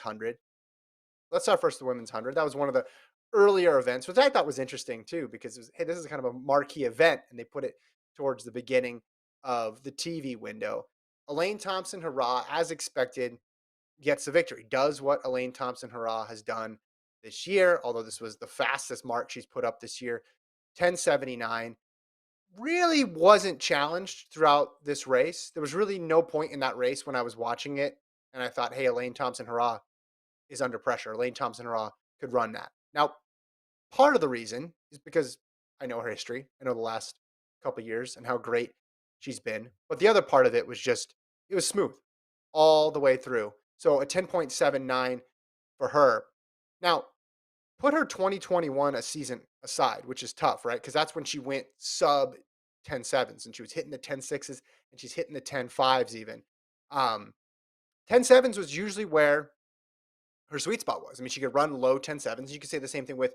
100. Let's start first the women's 100. That was one of the earlier events, which I thought was interesting too, because it was, hey, this is kind of a marquee event, and they put it towards the beginning of the TV window. Elaine Thomson-Herah, as expected, gets the victory, does what Elaine Thomson-Herah has done this year, although this was the fastest mark she's put up this year, 10:79. Really wasn't challenged throughout this race. There was really no point in that race when I was watching it, and I thought, hey, Elaine Thomson-Herah is under pressure. Elaine Thomson-Herah could run that. Now, part of the reason is because I know her history. I know the last couple of years and how great she's been. But the other part of it was just, it was smooth all the way through. So a 10.79 for her. Now, put her 2021 a season aside, which is tough, right? Because that's when she went sub 10.7s and she was hitting the 10.6s and she's hitting the 10.5s even. 10.7s was usually where her sweet spot was. I mean, she could run low 10.7s. You could say the same thing with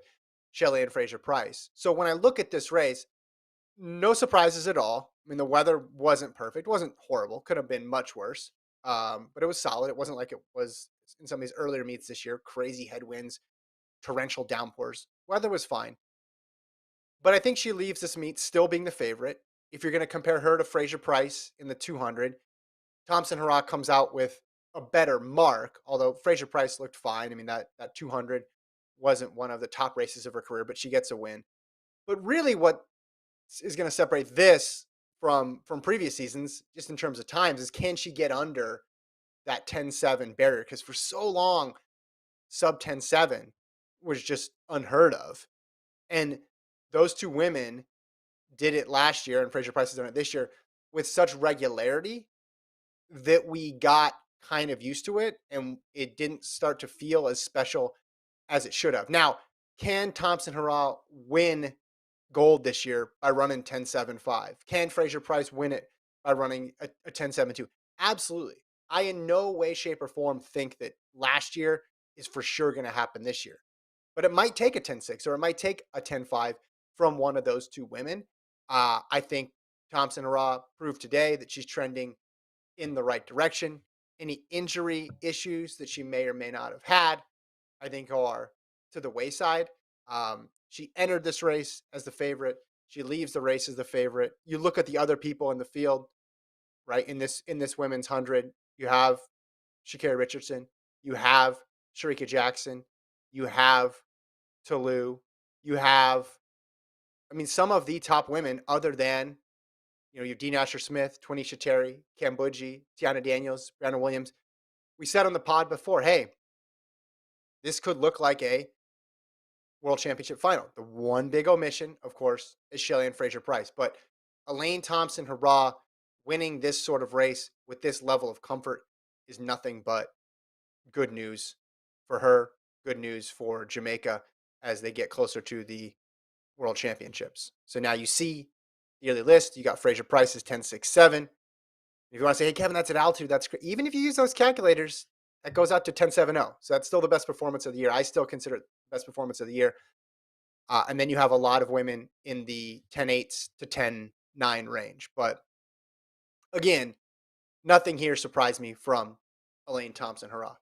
Shelly and Fraser Price. So when I look at this race, no surprises at all. I mean, the weather wasn't perfect. It wasn't horrible. Could have been much worse. But it was solid. It wasn't like it was in some of these earlier meets this year. Crazy headwinds, torrential downpours. Weather was fine. But I think she leaves this meet still being the favorite. If you're going to compare her to Fraser Price in the 200, Thomson-Herah comes out with a better mark, although Fraser Price looked fine. I mean, that 200 wasn't one of the top races of her career, but she gets a win. But really what is going to separate this from previous seasons, just in terms of times, is can she get under that 10.7 barrier? Because for so long, sub 10.7 was just unheard of. And those two women did it last year, and Fraser Price has done it this year with such regularity that we got kind of used to it, and it didn't start to feel as special as it should have. Now, can Thomson-Herah win gold this year by running 10.75? Can Fraser Price win it by running a 10.72? Absolutely. I in no way, shape, or form think that last year is for sure going to happen this year. But it might take a 10.6 or it might take a 10.5 from one of those two women. I think Thomson-Herah proved today that she's trending in the right direction. Any injury issues that she may or may not have had, I think are to the wayside. She entered this race as the favorite. She leaves the race as the favorite. You look at the other people in the field, right? In this women's 100, you have Sha'Carri Richardson, you have Shericka Jackson, you have Toulouse, you have, I mean, some of the top women other than, your Dean Asher-Smith, Twanisha Terry, Kambuji, Tiana Daniels, Brandon Williams. We said on the pod before, hey, this could look like a World Championship final. The one big omission, of course, is Shelly and Fraser Price. But Elaine Thomson-Herah winning this sort of race with this level of comfort is nothing but good news for her, good news for Jamaica as they get closer to the World Championships. So now you see the yearly list. You got Fraser Price's 10.67. If you want to say, hey, Kevin, that's at altitude, that's great. Even if you use those calculators, that goes out to 10.70. So that's still the best performance of the year. I still consider it the best performance of the year. And then you have a lot of women in the 10.8s to 10.9 range. But again, nothing here surprised me from Elaine Thomson-Herah.